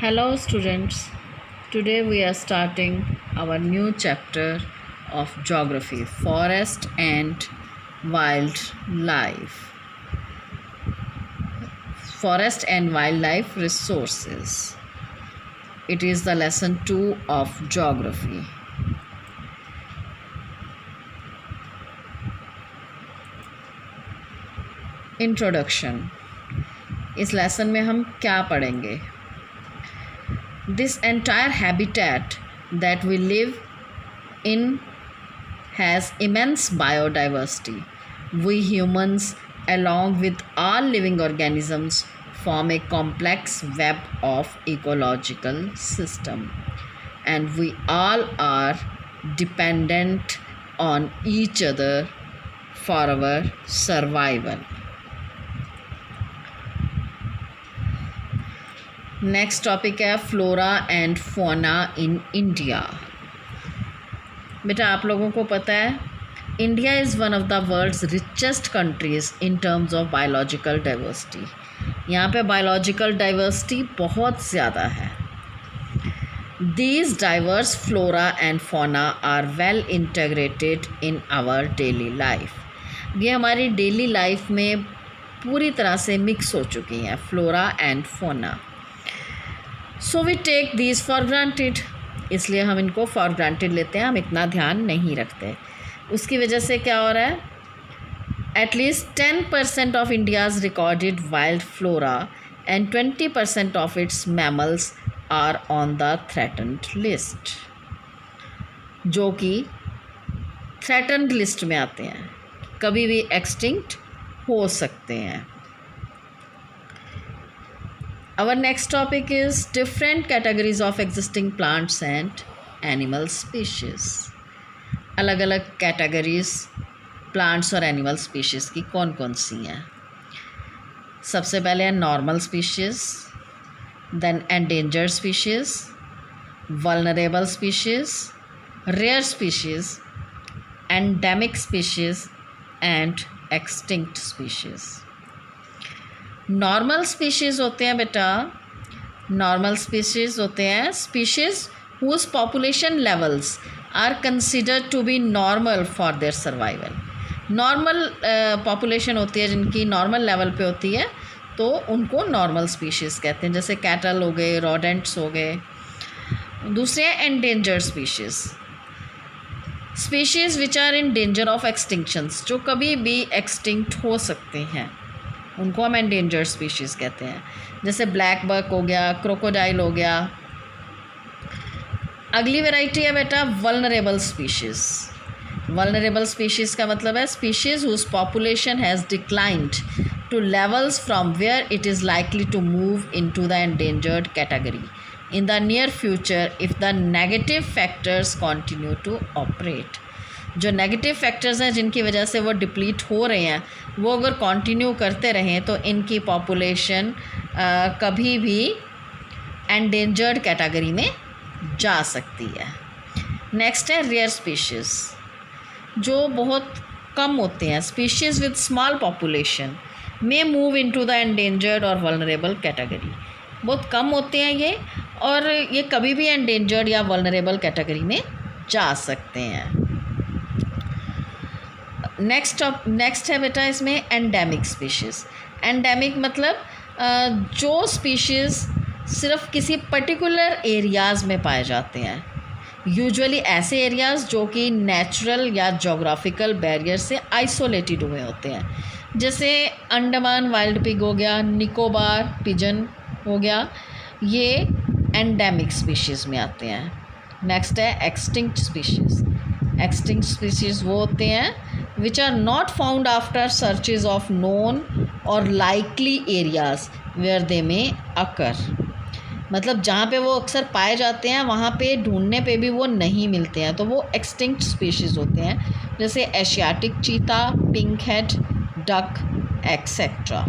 Hello, students. Today we are starting our new chapter of geography, forest and wildlife. Forest and wildlife resources. It is the lesson 2 of geography. Introduction. इस lesson में हम क्या पढ़ेंगे? This entire habitat that we live in has immense biodiversity. We humans, along with all living organisms, form a complex web of ecological system, and we all are dependent on each other for our survival. Next topic है flora and fauna in India. बेटा आप लोगों को पता है India is one of the world's richest countries in terms of biological diversity. यहाँ पे biological diversity बहुत ज़्यादा है। These diverse flora and fauna are well integrated in our daily life. ये हमारी डेली लाइफ में पूरी तरह से मिक्स हो चुकी हैं flora and fauna. So we take these for granted, इसलिए हम इनको फॉर ग्रांटेड लेते हैं, हम इतना ध्यान नहीं रखते। उसकी वजह से क्या हो रहा है, at least 10% of India's recorded wild flora and 20% of its mammals are on the threatened list, जो कि थ्रेटन्ड लिस्ट में आते हैं, कभी भी एक्सटिंक्ट हो सकते हैं। Our next topic is different categories of existing plants and animal species. अलग अलग कैटेगरीज प्लांट्स और एनिमल स्पीशीज़ की कौन कौन सी हैं? सबसे पहले है normal species, then endangered species, vulnerable species, rare species, endemic species and extinct species. Normal species होते हैं बेटा, नॉर्मल स्पीशीज़ होते हैं species whose population levels are considered to be normal for their survival. Normal population होती है जिनकी normal level पे होती है, तो उनको नॉर्मल स्पीशीज़ कहते हैं, जैसे कैटल हो गए, रोडेंट्स हो गए। दूसरे हैं endangered species, species which are in danger of extinctions, जो कभी भी एक्सटिंक्ट हो सकते हैं, उनको हम एंडेंजर्ड स्पीशीज़ कहते हैं, जैसे ब्लैक बक हो गया, क्रोकोडाइल हो गया। अगली वैरायटी है बेटा वल्नरेबल स्पीशीज़। वल्नरेबल स्पीशीज़ का मतलब है species whose population has declined to levels from where it is likely to move into the endangered category in the near future if the negative factors continue to operate. जो negative factors हैं जिनकी वजह से वो deplete हो रहे हैं, वो अगर कंटिन्यू करते रहें तो इनकी पॉपुलेशन कभी भी एंडेंजर्ड कैटेगरी में जा सकती है। नेक्स्ट है रेयर स्पीशीज़, जो बहुत कम होते हैं, species with small population may move into the endangered और वल्नरेबल कैटेगरी। बहुत कम होते हैं ये, और ये कभी भी एंडेंजर्ड या वल्नरेबल कैटेगरी में जा सकते हैं। नेक्स्ट है बेटा इसमें एंडेमिक स्पीशीज़। एंडेमिक मतलब जो स्पीशीज़ सिर्फ किसी पर्टिकुलर एरियाज़ में पाए जाते हैं, यूजुअली ऐसे एरियाज़ जो कि नेचुरल या जोग्राफिकल बैरियर से आइसोलेटेड हुए होते हैं, जैसे अंडमान वाइल्ड पिग हो गया, निकोबार पिजन हो गया, ये एंडेमिक स्पीशीज़ में आते हैं। नेक्स्ट है एक्सटिंक्ट स्पीशीज़। एक्सटिंक्ट स्पीशीज़ वो होते हैं which are not found after searches of known or likely areas where they may occur। मतलब जहाँ पे वो अक्सर पाए जाते हैं वहाँ पे ढूंढने पे भी वो नहीं मिलते हैं, तो वो एक्सटिंक्ट स्पीशीज़ होते हैं, जैसे Asiatic cheetah, pink head, duck etcetera.